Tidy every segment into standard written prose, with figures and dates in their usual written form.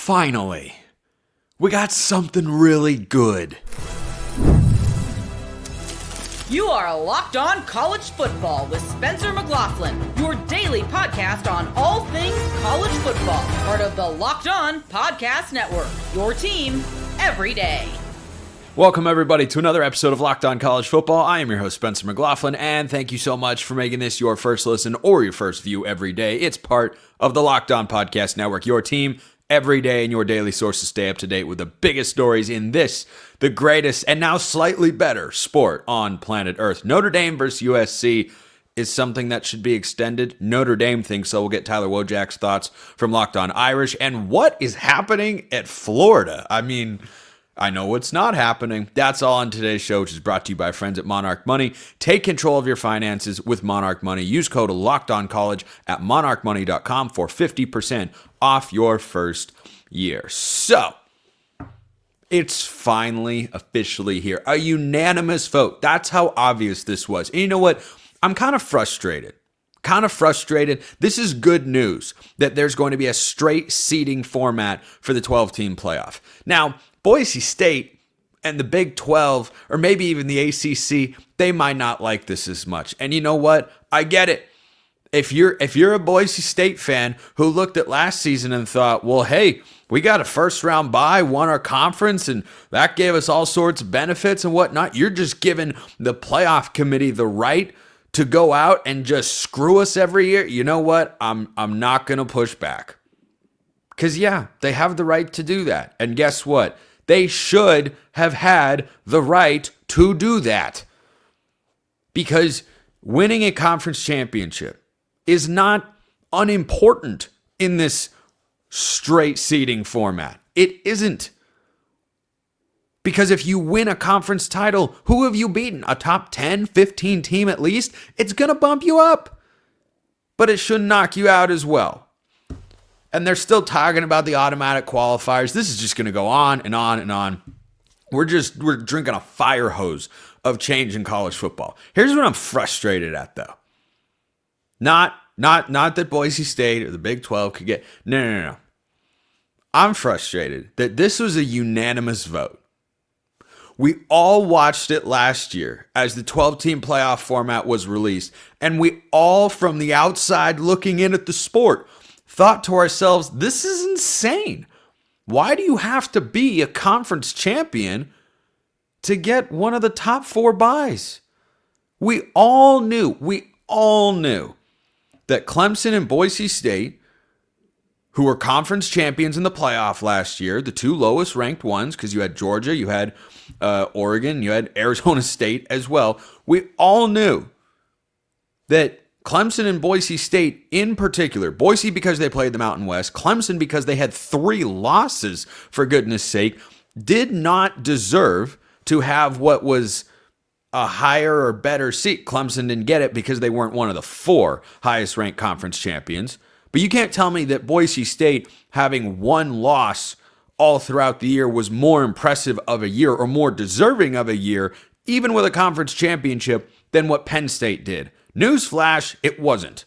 Finally, we got something really good. You are Locked On College Football with Spencer McLaughlin, your daily podcast on all things college football. Part of the Locked On Podcast Network, your team every day. Welcome, everybody, to another episode of Locked On College Football. I am your host, Spencer McLaughlin, and thank you so much for making this your first listen or your first view every day. It's part of the Locked On Podcast Network, your team every day, and your daily source to stay up to date with the biggest stories in this, the greatest, and now slightly better sport on planet Earth. Notre Dame versus USC is something that should be extended. Notre Dame thinks so. We'll get Tyler Wojciak's thoughts from Locked On Irish. And what is happening at Florida? I mean, I know what's not happening. That's all on today's show, which is brought to you by friends at Monarch Money. Take control of your finances with Monarch Money. Use code LOCKEDONCollege at monarchmoney.com for 50% off your first year. So, it's finally officially here. A unanimous vote. That's how obvious this was. And you know what? I'm kind of frustrated. This is good news that there's going to be a straight seeding format for the 12-team playoff. Now, Boise State and the Big 12, or maybe even the ACC, they might not like this as much. And you know what? I get it. If you're a Boise State fan who looked at last season and thought, well, hey, we got a first-round bye, won our conference, and that gave us all sorts of benefits and whatnot, you're just giving the playoff committee the right to go out and just screw us every year. You know what? I'm not going to push back. Because, yeah, they have the right to do that. And guess what? They should have had the right to do that. Because winning a conference championship is not unimportant in this straight seeding format. It isn't. Because if you win a conference title, who have you beaten? A top 10, 15 team at least? It's going to bump you up. But it should knock you out as well. And they're still talking about the automatic qualifiers. This is just going to go on and on and on. We're drinking a fire hose of change in college football. Here's what I'm frustrated at, though. Not that Boise State or the Big 12 could get. No. I'm frustrated that this was a unanimous vote. We all watched it last year as the 12-team playoff format was released. And we all, from the outside looking in at the sport, thought to ourselves, this is insane. Why do you have to be a conference champion to get one of the top 4 byes? We all knew that Clemson and Boise State, who were conference champions in the playoff last year, the 2 lowest ranked ones, because you had Georgia, you had Oregon, you had Arizona State as well. We all knew that Clemson and Boise State in particular, Boise because they played the Mountain West, Clemson because they had 3 losses, for goodness sake, did not deserve to have what was a higher or better seat. Clemson didn't get it because they weren't one of the 4 highest ranked conference champions. But you can't tell me that Boise State having 1 loss all throughout the year was more impressive of a year or more deserving of a year, even with a conference championship, than what Penn State did. Newsflash, it wasn't.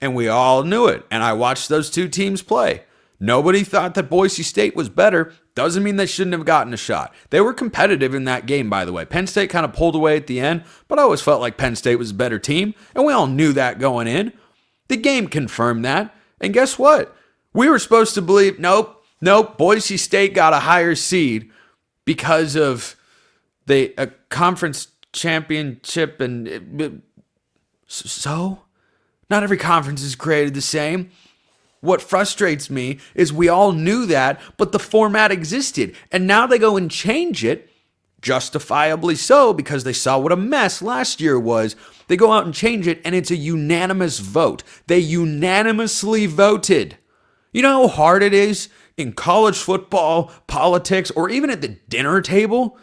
And we all knew it. And I watched those 2 teams play. Nobody thought that Boise State was better. Doesn't mean they shouldn't have gotten a shot. They were competitive in that game, by the way. Penn State kind of pulled away at the end, but I always felt like Penn State was a better team. And we all knew that going in. The game confirmed that. And guess what? We were supposed to believe, nope, Boise State got a higher seed because of the conference championship. And so, not every conference is created the same. What frustrates me is we all knew that, but the format existed. And now they go and change it, justifiably so, because they saw what a mess last year was. They go out and change it, and it's a unanimous vote. They unanimously voted. You know how hard it is in college football, politics, or even at the dinner table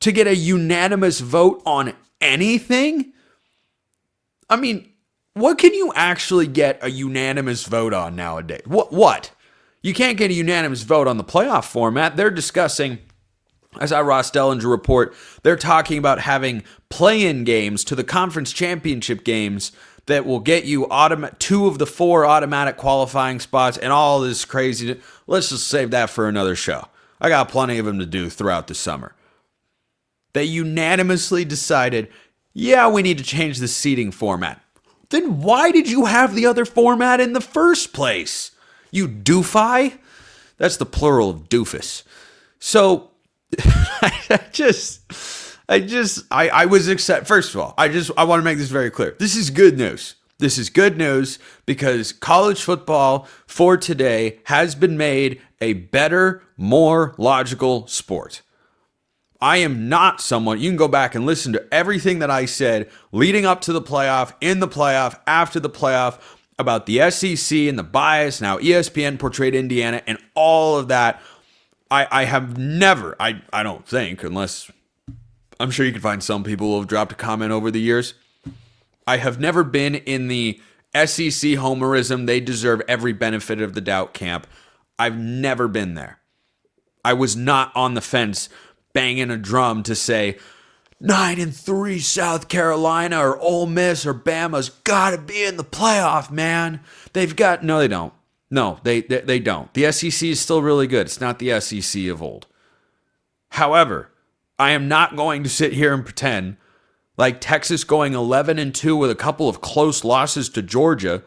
to get a unanimous vote on anything? I mean, what can you actually get a unanimous vote on nowadays? What? You can't get a unanimous vote on the playoff format. They're discussing, as I Ross Dellinger report, they're talking about having play-in games to the conference championship games that will get you 2 of the 4 automatic qualifying spots and all this crazy. Let's just save that for another show. I got plenty of them to do throughout the summer. They unanimously decided, yeah, we need to change the seating format. Then why did you have the other format in the first place? You doofy? That's the plural of doofus. So I was excited. First of all, I want to make this very clear. This is good news. This is good news because college football for today has been made a better, more logical sport. I am not someone, you can go back and listen to everything that I said leading up to the playoff, in the playoff, after the playoff, about the SEC and the bias, and how ESPN portrayed Indiana and all of that. I have never, I don't think, unless I'm sure you can find some people who have dropped a comment over the years. I have never been in the SEC homerism, they deserve every benefit of the doubt camp. I've never been there. I was not on the fence banging a drum to say 9-3 South Carolina or Ole Miss or Bama's got to be in the playoff, man. No, they don't. No, they don't. The SEC is still really good. It's not the SEC of old. However, I am not going to sit here and pretend like Texas going 11-2 with a couple of close losses to Georgia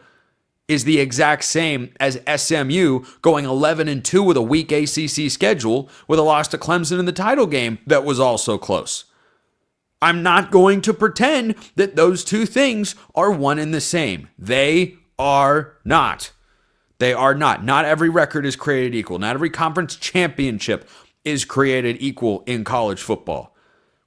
is the exact same as SMU going 11-2 with a weak ACC schedule with a loss to Clemson in the title game that was also close. I'm not going to pretend that those two things are one and the same. They are not. They are not. Not every record is created equal. Not every conference championship is created equal in college football,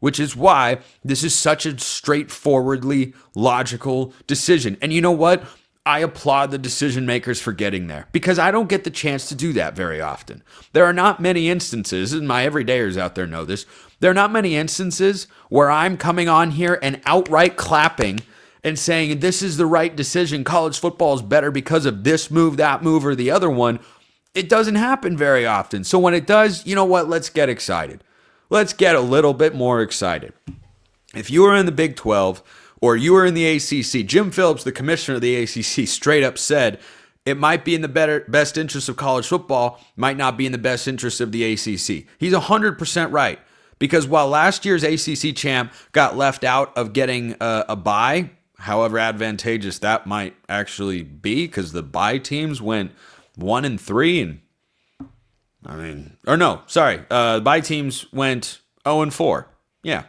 which is why this is such a straightforwardly logical decision. And you know what? I applaud the decision makers for getting there because I don't get the chance to do that very often. There are not many instances, and my everydayers out there know this, there are not many instances where I'm coming on here and outright clapping and saying this is the right decision, college football is better because of this move, that move, or the other one. It doesn't happen very often. So when it does, you know what? Let's get excited. Let's get a little bit more excited. If you were in the Big 12 or you were in the ACC, Jim Phillips, the commissioner of the ACC, straight up said it might be in the best interest of college football, might not be in the best interest of the ACC. He's 100% right. Because while last year's ACC champ got left out of getting a bye, however advantageous that might actually be, because the bye teams went 1-3 the bye teams went 0-4. Yeah.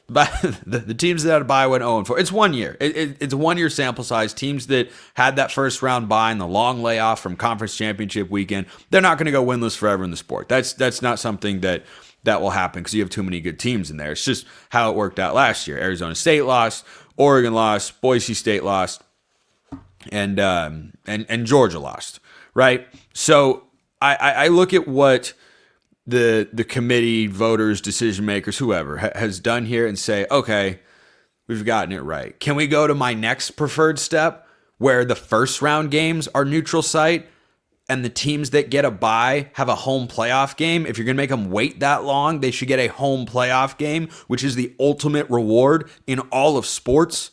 But the teams that had a bye went 0-4. It's 1 year. It's a 1 year sample size. Teams that had that first round bye and the long layoff from conference championship weekend, they're not going to go winless forever in the sport. That's not something that will happen because you have too many good teams in there. It's just how it worked out last year. Arizona State lost, Oregon lost, Boise State lost, and Georgia lost. Right? So I look at what the committee, voters, decision makers, whoever has done here and say, okay, we've gotten it right. Can we go to my next preferred step where the first round games are neutral site and the teams that get a bye have a home playoff game? If you're going to make them wait that long, they should get a home playoff game, which is the ultimate reward in all of sports.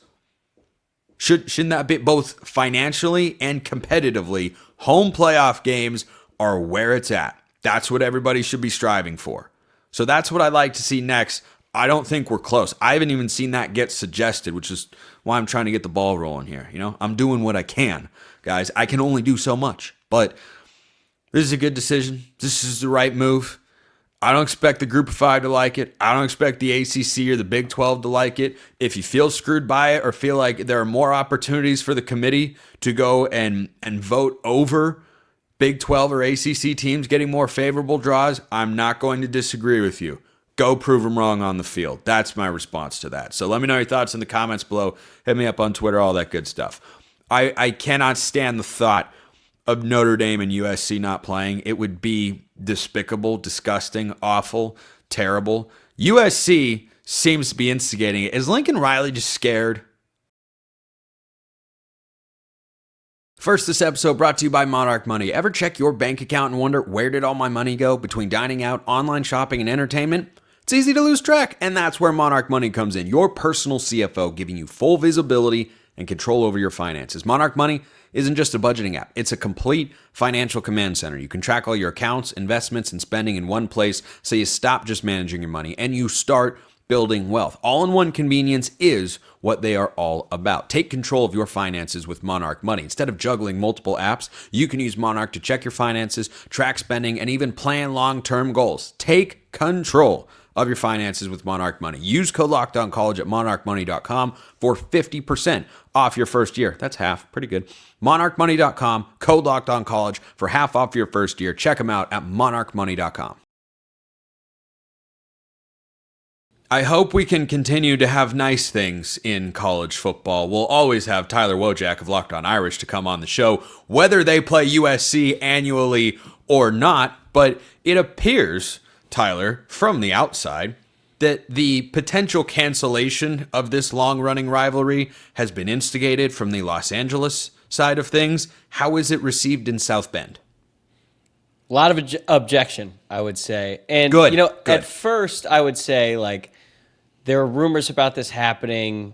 Shouldn't that be both financially and competitively? Home playoff games are where it's at. That's what everybody should be striving for. So that's what I'd like to see next. I don't think we're close. I haven't even seen that get suggested, which is why I'm trying to get the ball rolling here. You know, I'm doing what I can, guys. I can only do so much, but this is a good decision. This is the right move. I don't expect the Group of Five to like it. I don't expect the ACC or the Big 12 to like it. If you feel screwed by it or feel like there are more opportunities for the committee to go and vote over Big 12 or ACC teams getting more favorable draws, I'm not going to disagree with you. Go prove them wrong on the field. That's my response to that. So let me know your thoughts in the comments below. Hit me up on Twitter, all that good stuff. I cannot stand the thought of Notre Dame and USC not playing. It would be despicable, disgusting, awful, terrible. USC seems to be instigating it. Is Lincoln Riley just scared? First, this episode brought to you by Monarch Money. Ever check your bank account and wonder, where did all my money go between dining out, online shopping, and entertainment? It's easy to lose track, and that's where Monarch Money comes in. Your personal CFO, giving you full visibility and control over your finances. Monarch Money isn't just a budgeting app. It's a complete financial command center. You can track all your accounts, investments, and spending in one place, so you stop just managing your money and you start building wealth. All-in-one convenience is what they are all about. Take control of your finances with Monarch Money. Instead of juggling multiple apps, you can use Monarch to check your finances, track spending, and even plan long-term goals. Take control of your finances with Monarch Money. Use code LOCKEDONCollege at monarchmoney.com for 50% off your first year. That's half. Pretty good. monarchmoney.com, code LOCKEDONCollege for half off your first year. Check them out at monarchmoney.com. I hope we can continue to have nice things in college football. We'll always have Tyler Wojciak of Locked On Irish to come on the show, whether they play USC annually or not. But it appears, Tyler, from the outside, that the potential cancellation of this long-running rivalry has been instigated from the Los Angeles side of things. How is it received in South Bend? A lot of objection, I would say. And, Good. At first, I would say, there are rumors about this happening.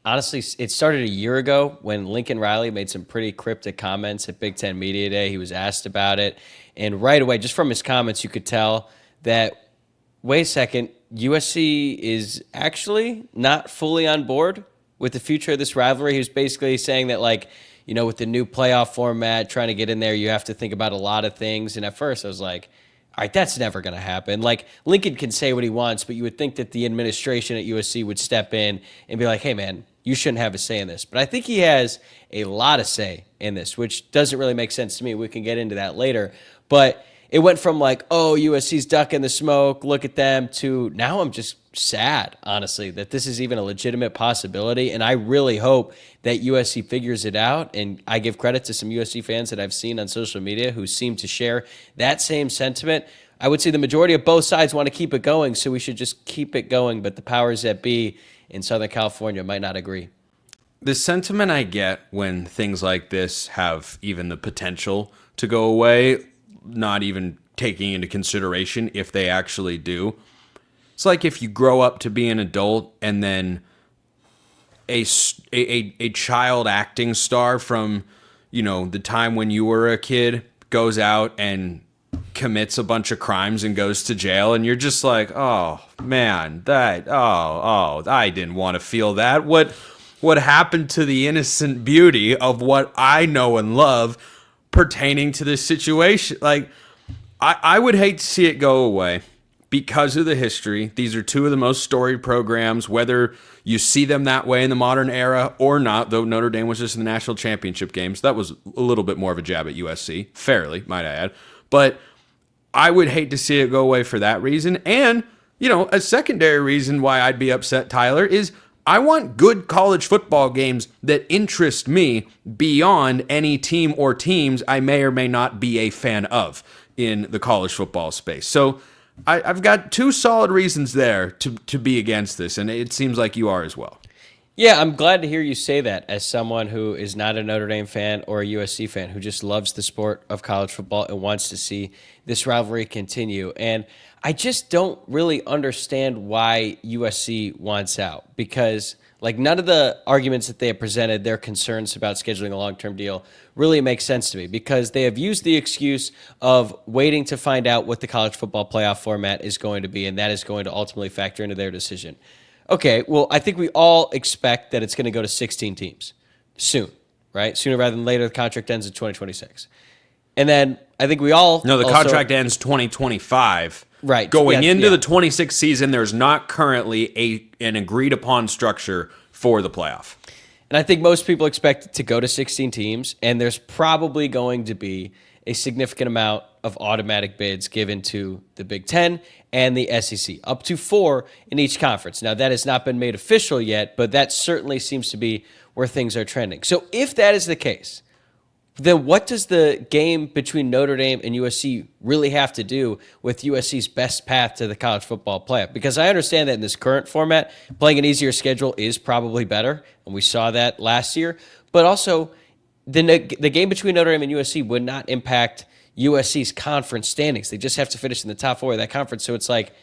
Honestly, it started a year ago when Lincoln Riley made some pretty cryptic comments at Big Ten Media Day. He was asked about it. And right away, just from his comments, you could tell that, wait a second, USC is actually not fully on board with the future of this rivalry. He was basically saying that, with the new playoff format, trying to get in there, you have to think about a lot of things. And at first, I was like, all right, that's never going to happen. Lincoln can say what he wants, but you would think that the administration at USC would step in and be like, hey, man, you shouldn't have a say in this. But I think he has a lot of say in this, which doesn't really make sense to me. We can get into that later. But it went from USC's ducking the smoke, look at them, to now I'm just sad, honestly, that this is even a legitimate possibility. And I really hope that USC figures it out. And I give credit to some USC fans that I've seen on social media who seem to share that same sentiment. I would say the majority of both sides want to keep it going, so we should just keep it going. But the powers that be in Southern California might not agree. The sentiment I get when things like this have even the potential to go away, not even taking into consideration if they actually do. It's like if you grow up to be an adult and then a child acting star from, the time when you were a kid goes out and commits a bunch of crimes and goes to jail, and you're just like, oh man, I didn't want to feel that. What happened to the innocent beauty of what I know and love pertaining to this situation? I would hate to see it go away because of the history. These are two of the most storied programs, whether you see them that way in the modern era or not, though Notre Dame was just in the national championship game, so that was a little bit more of a jab at USC, fairly, might I add. But I would hate to see it go away for that reason. And, a secondary reason why I'd be upset, Tyler, is I want good college football games that interest me beyond any team or teams I may or may not be a fan of in the college football space. So I've got two solid reasons there to be against this, and it seems like you are as well. Yeah, I'm glad to hear you say that as someone who is not a Notre Dame fan or a USC fan, who just loves the sport of college football and wants to see this rivalry continue. And I just don't really understand why USC wants out, because none of the arguments that they have presented, their concerns about scheduling a long-term deal, really makes sense to me, because they have used the excuse of waiting to find out what the college football playoff format is going to be, and that is going to ultimately factor into their decision. Okay, well, I think we all expect that it's going to go to 16 teams soon, right? Sooner rather than later. The contract ends in 2026. And then I think we all... No, the contract ends 2025. Right. Going into the 26th season, there's not currently an agreed-upon structure for the playoff. And I think most people expect it to go to 16 teams, and there's probably going to be a significant amount of automatic bids given to the Big Ten and the SEC, up to 4 in each conference. Now, that has not been made official yet, but that certainly seems to be where things are trending. So if that is the case, then what does the game between Notre Dame and USC really have to do with USC's best path to the college football playoff? Because I understand that in this current format, playing an easier schedule is probably better, and we saw that last year. But also, the game between Notre Dame and USC would not impact USC's conference standings. They just have to finish in the top 4 of that conference. So it's like,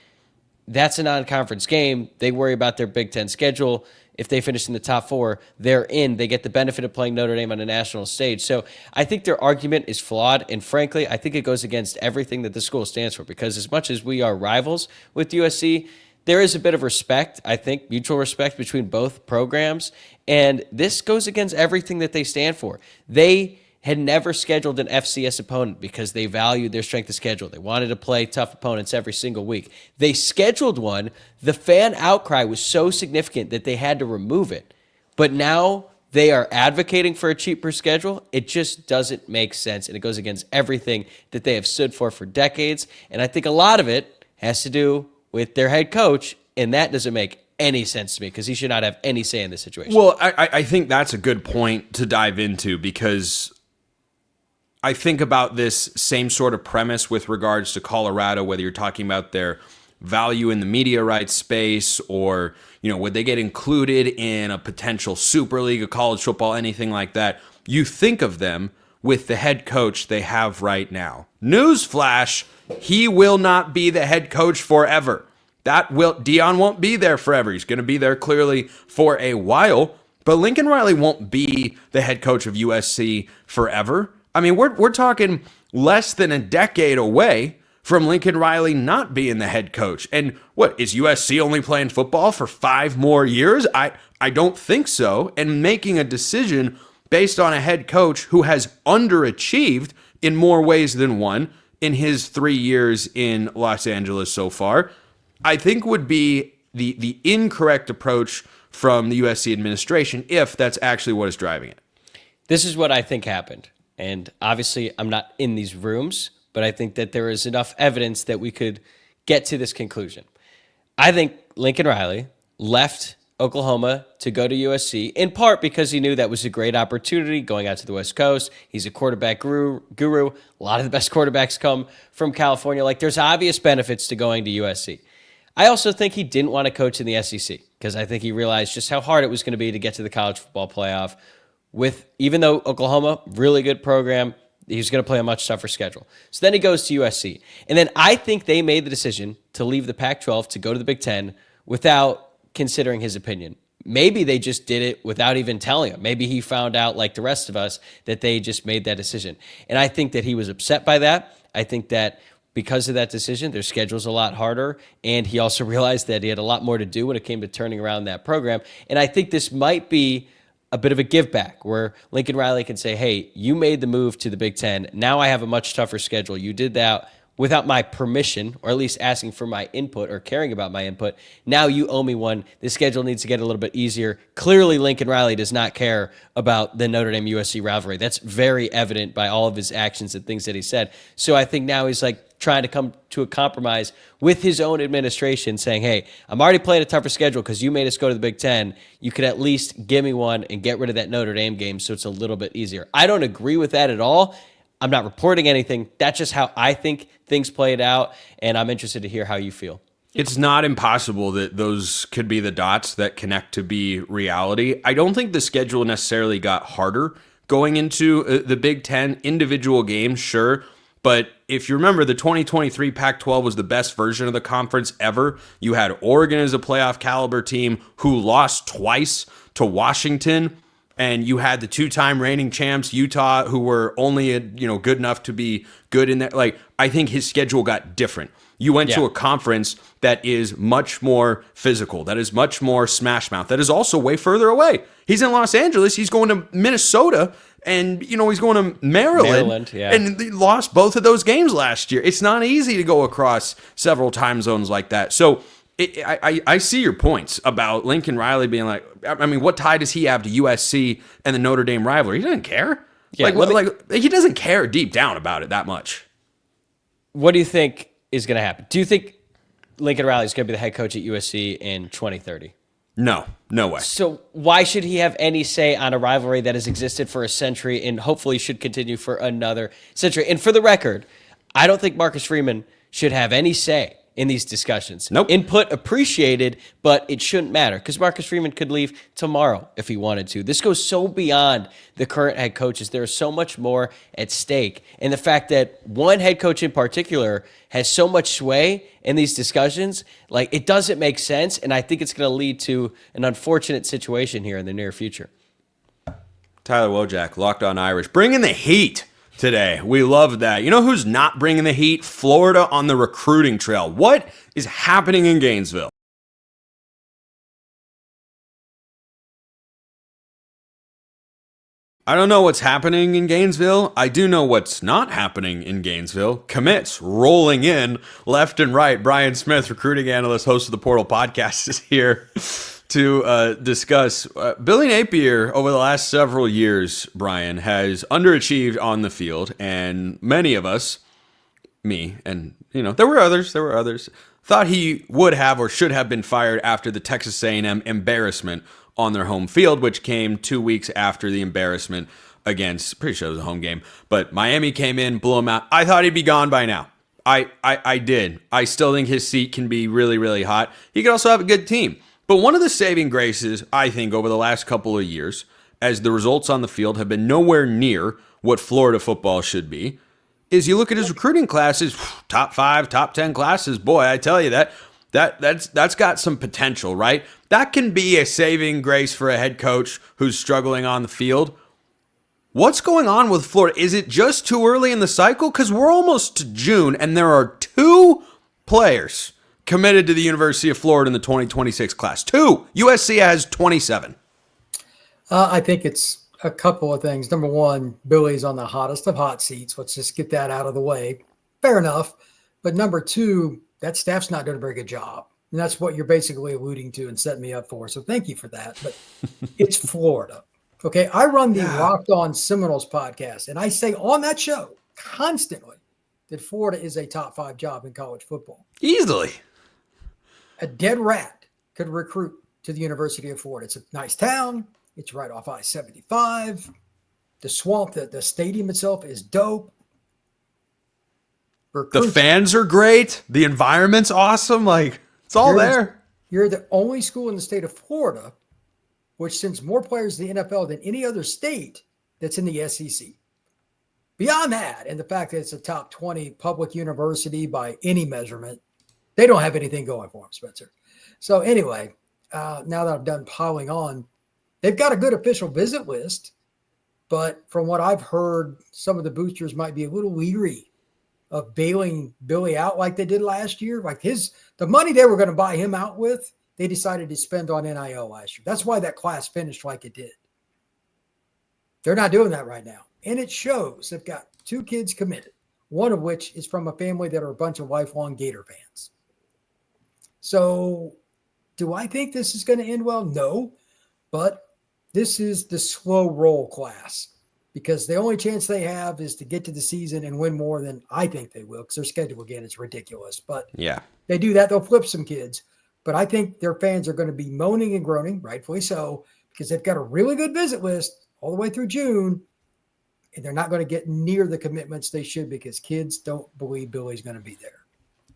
that's a non-conference game. They worry about their Big Ten schedule. if they finish in the top 4, they're in. They get the benefit of playing Notre Dame on a national stage. So I think their argument is flawed. And frankly, I think it goes against everything that the school stands for, because as much as we are rivals with USC, there is a bit of respect, I think, mutual respect between both programs. And this goes against everything that they stand for. They had never scheduled an FCS opponent because they valued their strength of schedule. They wanted to play tough opponents every single week. They scheduled one. The fan outcry was so significant that they had to remove it. But now they are advocating for a cheaper schedule. It just doesn't make sense, and it goes against everything that they have stood for decades. And I think a lot of it has to do with their head coach, and that doesn't make any sense to me because he should not have any say in this situation. Well, I think that's a good point to dive into, because I think about this same sort of premise with regards to Colorado, whether you're talking about their value in the media rights space, or, would they get included in a potential Super League of college football, anything like that. You think of them with the head coach they have right now. Newsflash, he will not be the head coach forever. Deion won't be there forever. He's going to be there clearly for a while, but Lincoln Riley won't be the head coach of USC forever. I mean, we're talking less than a decade away from Lincoln Riley not being the head coach. And what, is USC only playing football for 5 more years? I don't think so. And making a decision based on a head coach who has underachieved in more ways than one in his 3 years in Los Angeles so far, I think would be the incorrect approach from the USC administration, if that's actually what is driving it. This is what I think happened. And obviously, I'm not in these rooms, but I think that there is enough evidence that we could get to this conclusion. I think Lincoln Riley left Oklahoma to go to USC, in part because he knew that was a great opportunity going out to the West Coast. He's a quarterback guru. A lot of the best quarterbacks come from California. Like, there's obvious benefits to going to USC. I also think he didn't want to coach in the SEC because I think he realized just how hard it was going to be to get to the college football playoff. Even though Oklahoma, really good program, he's going to play a much tougher schedule. So then he goes to USC. And then I think they made the decision to leave the Pac-12 to go to the Big Ten without considering his opinion. Maybe they just did it without even telling him. Maybe he found out, like the rest of us, that they just made that decision. And I think that he was upset by that. I think that because of that decision, their schedule's a lot harder. And he also realized that he had a lot more to do when it came to turning around that program. And I think this might be a bit of a give back where Lincoln Riley can say, hey, you made the move to the Big Ten. Now I have a much tougher schedule. You did that without my permission, or at least asking for my input or caring about my input. Now you owe me one. The schedule needs to get a little bit easier. Clearly, Lincoln Riley does not care about the Notre Dame USC rivalry. That's very evident by all of his actions and things that he said. So I think now he's like trying to come to a compromise with his own administration, saying, hey, I'm already playing a tougher schedule because you made us go to the Big Ten. You could at least give me one and get rid of that Notre Dame game so it's a little bit easier. I don't agree with that at all. I'm not reporting anything. That's just how I think things played out, and I'm interested to hear how you feel. It's not impossible that those could be the dots that connect to be reality. I don't think the schedule necessarily got harder going into the Big Ten. Individual games, sure. But if you remember, the 2023 Pac-12 was the best version of the conference ever. You had Oregon as a playoff caliber team who lost twice to Washington. And you had the 2-time reigning champs, Utah, who were only good enough to be good in that. Like, I think his schedule got different. You went to a conference that is much more physical, that is much more smash mouth, that is also way further away. He's in Los Angeles. He's going to Minnesota, and he's going to Maryland, and they lost both of those games last year. It's not easy to go across several time zones like that. So I see your points about Lincoln Riley being like, I mean, what tie does he have to USC and the Notre Dame rivalry? He doesn't care. Yeah, he doesn't care deep down about it that much. What do you think is going to happen? Do you think Lincoln Riley is going to be the head coach at USC in 2030? No way. So why should he have any say on a rivalry that has existed for a century and hopefully should continue for another century? And for the record, I don't think Marcus Freeman should have any say in these discussions. Nope. Input appreciated, but it shouldn't matter because Marcus Freeman could leave tomorrow if he wanted to. This goes so beyond the current head coaches. There is so much more at stake. And the fact that one head coach in particular has so much sway in these discussions, like, it doesn't make sense. And I think it's going to lead to an unfortunate situation here in the near future. Tyler Wojciak, Locked On Irish, bringing the heat today. We love that. You know who's not bringing the heat? Florida on the recruiting trail. What is happening in Gainesville? I don't know what's happening in Gainesville. I do know what's not happening in Gainesville. Commits rolling in left and right. Brian Smith, recruiting analyst, host of the Portal Podcast, is here to discuss. Billy Napier, over the last several years, Brian, has underachieved on the field, and many of us, me, and there were others, thought he would have or should have been fired after the Texas A&M embarrassment on their home field, which came 2 weeks after the embarrassment against, pretty sure it was a home game, but Miami came in, blew him out. I thought he'd be gone by now. I did. I still think his seat can be really, really hot. He could also have a good team. But one of the saving graces, I think, over the last couple of years, as the results on the field have been nowhere near what Florida football should be, is you look at his recruiting classes, top 5, top 10 classes. Boy, I tell you that's got some potential, right? That can be a saving grace for a head coach who's struggling on the field. What's going on with Florida? Is it just too early in the cycle? Because we're almost to June, and there are 2 players committed to the University of Florida in the 2026 class. 2. USC has 27. I think it's a couple of things. Number one, Billy's on the hottest of hot seats. Let's just get that out of the way. Fair enough. But number 2, that staff's not doing a very good job. And that's what you're basically alluding to and setting me up for. So thank you for that. But it's Florida. Okay. I run the Locked On Seminoles podcast, and I say on that show constantly that Florida is a top 5 job in college football. Easily. A dead rat could recruit to the University of Florida. It's a nice town. It's right off I-75. The swamp, the stadium itself is dope. The fans are great. The environment's awesome. Like, it's all there. You're the only school in the state of Florida which sends more players to the NFL than any other state that's in the SEC. Beyond that, and the fact that it's a top 20 public university by any measurement, they don't have anything going for them, Spencer. So anyway, now that I've done piling on, they've got a good official visit list, but from what I've heard, some of the boosters might be a little leery of bailing Billy out like they did last year. Like the money they were going to buy him out with, they decided to spend on NIL last year. That's why that class finished like it did. They're not doing that right now. And it shows. They've got 2 kids committed, one of which is from a family that are a bunch of lifelong Gator fans. So do I think this is going to end well? No, but this is the slow roll class because the only chance they have is to get to the season and win more than I think they will because their schedule, again, is ridiculous. But yeah, they do that, they'll flip some kids. But I think their fans are going to be moaning and groaning, rightfully so, because they've got a really good visit list all the way through June, and they're not going to get near the commitments they should because kids don't believe Billy's going to be there.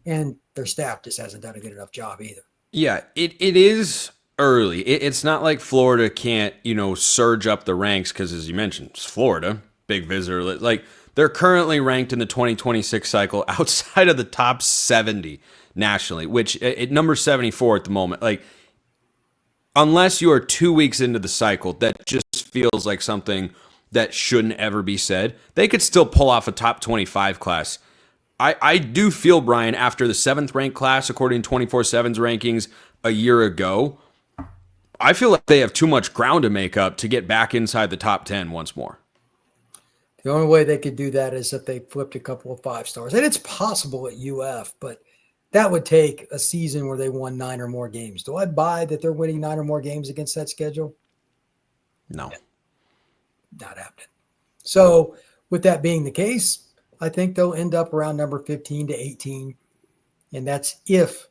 And their staff just hasn't done a good enough job either. Yeah, it is early. It's not like Florida can't, surge up the ranks because, as you mentioned, it's Florida, big visitor. Like, they're currently ranked in the 2026 cycle outside of the top 70 nationally, which at number 74 at the moment. Like, unless you are 2 weeks into the cycle, that just feels like something that shouldn't ever be said. They could still pull off a top 25 class. I do feel, Brian, after the 7th ranked class, according to 24/7's rankings a year ago, I feel like they have too much ground to make up to get back inside the top 10 once more. The only way they could do that is if they flipped a couple of 5-stars. And it's possible at UF, but that would take a season where they won 9 or more games. Do I buy that they're winning 9 or more games against that schedule? No. Not happening. So with that being the case, I think they'll end up around number 15 to 18. And that's if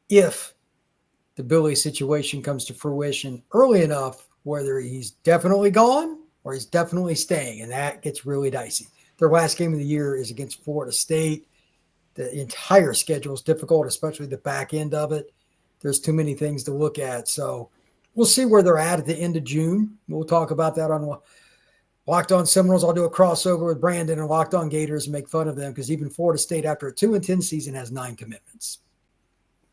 the Billy situation comes to fruition early enough, whether he's definitely gone or he's definitely staying. And that gets really dicey. Their last game of the year is against Florida State. The entire schedule is difficult, especially the back end of it. There's too many things to look at. So we'll see where they're at the end of June. We'll talk about that on Locked On Seminoles. I'll do a crossover with Brandon and Locked On Gators and make fun of them because even Florida State, after a 2-10 season, has 9 commitments.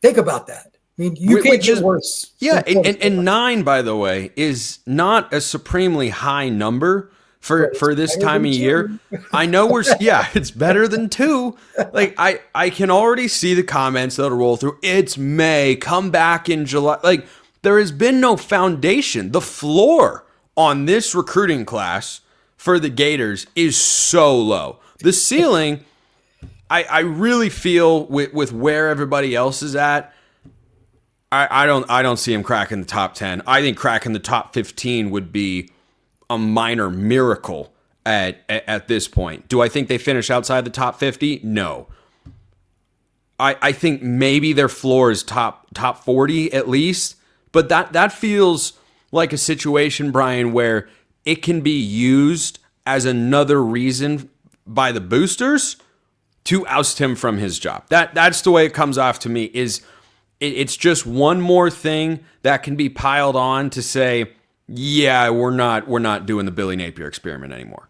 Think about that. I mean, you can't get worse. Yeah, and 9, by the way, is not a supremely high number for this time of year. I know it's better than 2. Like I can already see the comments that'll roll through. It's May, come back in July. Like there has been no foundation. The floor on this recruiting class for the Gators is so low. The ceiling, I really feel with where everybody else is at, I don't see him cracking the top 10. I think cracking the top 15 would be a minor miracle at this point. Do I think they finish outside the top 50? No. I think maybe their floor is top 40 at least, but that feels like a situation, Brian, where it can be used as another reason by the boosters to oust him from his job. That's the way it comes off to me. It's just one more thing that can be piled on to say, yeah, we're not doing the Billy Napier experiment anymore.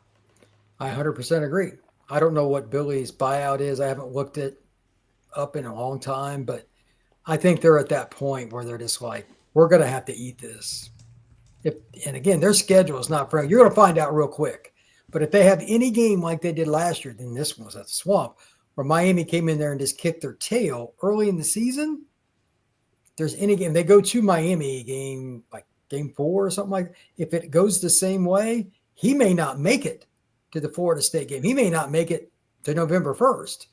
I 100% agree. I don't know what Billy's buyout is. I haven't looked it up in a long time, but I think they're at that point where they're just like, we're going to have to eat this. And again, their schedule is not friendly. You're going to find out real quick. But if they have any game like they did last year, then this one was at the Swamp, where Miami came in there and just kicked their tail early in the season. If there's any game, they go to Miami game, like game 4 or something like that. If it goes the same way, he may not make it to the Florida State game. He may not make it to November 1st.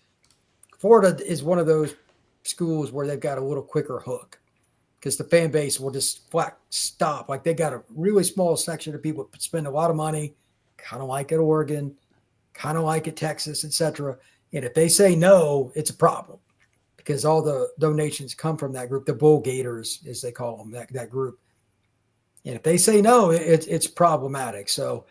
Florida is one of those schools where they've got a little quicker hook because the fan base will just flat stop. Like they got a really small section of people that spend a lot of money, kind of like at Oregon, kind of like at Texas, etc. And if they say no, it's a problem because all the donations come from that group, the Bull Gators, as they call them, that group. And if they say no, it's problematic. So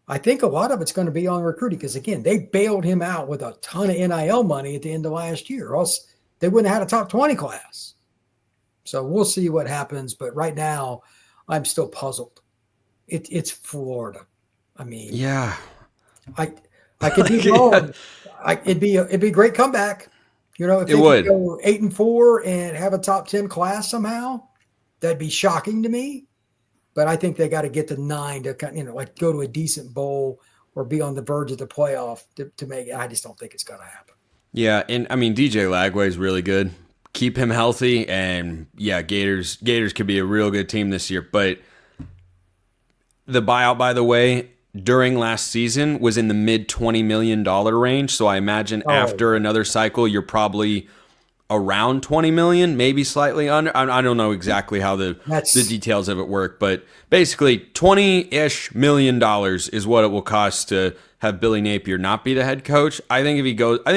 I think a lot of it's going to be on recruiting because, again, they bailed him out with a ton of NIL money at the end of last year, or else they wouldn't have had a top 20 class. So we'll see what happens. But right now, I'm still puzzled. It's Florida. I mean, yeah, I could be wrong. It'd be a great comeback. You know, if they could go 8-4 and have a top 10 class somehow, that'd be shocking to me. But I think they got to get to 9 to kind of, like go to a decent bowl or be on the verge of the playoff to make it. I just don't think it's going to happen. Yeah, and I mean DJ Lagway is really good. Keep him healthy, and yeah, Gators could be a real good team this year. But the buyout, by the way, during last season was in the mid $20 million range. So I imagine after another cycle, you're probably around 20 million, maybe slightly under. I don't know exactly how the details of it work, but basically $20-ish million is what it will cost to have Billy Napier not be the head coach. I think if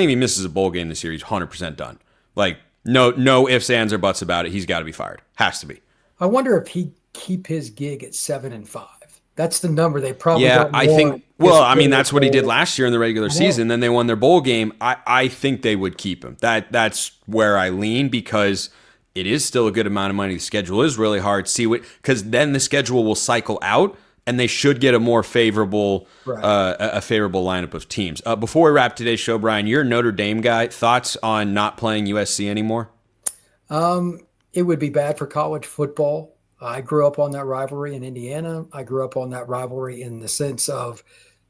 he misses a bowl game this year, he's 100% done. Like no ifs, ands, or buts about it. He's got to be fired. Has to be. I wonder if he'd keep his gig at 7-5. That's the number they probably. Yeah, I think. Well, I mean, that's what he did last year in the regular season. Then they won their bowl game. I think they would keep him. That's where I lean because it is still a good amount of money. The schedule is really hard. Because then the schedule will cycle out, and they should get a more favorable, a favorable lineup of teams. Before we wrap today's show, Brian, you're a Notre Dame guy. Thoughts on not playing USC anymore? It would be bad for college football. I grew up on that rivalry in Indiana. I grew up on that rivalry in the sense of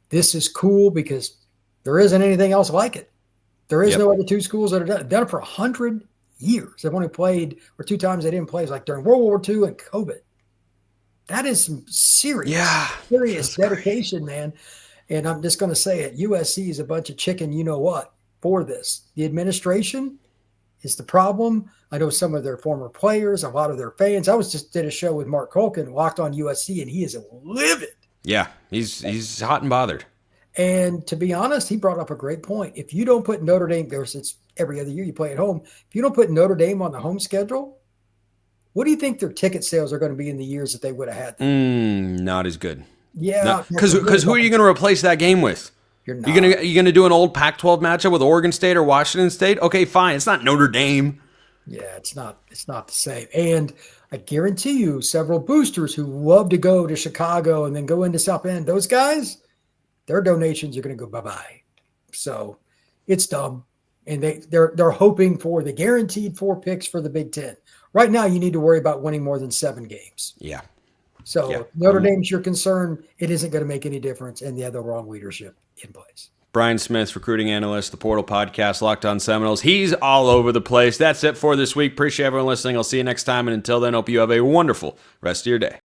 this is cool because there isn't anything else like it. There is no other two schools that have done it for 100 years. They've only played, or 2 times they didn't play. It was like during World War II and COVID. That is some serious dedication, man. And I'm just going to say it. USC is a bunch of chicken, you know what, for this. The administration is the problem. I know some of their former players, a lot of their fans. I did a show with Mark Culkin, Locked On USC, and he is livid. Yeah, he's hot and bothered. And to be honest, he brought up a great point. If you don't put Notre Dame, because it's every other year you play at home, if you don't put Notre Dame on the home schedule, what do you think their ticket sales are going to be in the years that they would have had them? Not as good. Yeah. Because who are you going to replace that game with? You're not. You gonna do an old Pac-12 matchup with Oregon State or Washington State? Okay, fine. It's not Notre Dame. Yeah, it's not the same. And I guarantee you, several boosters who love to go to Chicago and then go into South Bend, those guys, their donations are going to go bye-bye. So it's dumb. And they're hoping for the guaranteed 4 picks for the Big Ten. Right now, you need to worry about winning more than 7 games. Yeah. So Yeah. Notre Dame's your concern. It isn't going to make any difference, and they have the wrong leadership in place. Brian Smith, recruiting analyst, the Portal Podcast, Locked On Seminoles. He's all over the place. That's it for this week. Appreciate everyone listening. I'll see you next time. And until then, hope you have a wonderful rest of your day.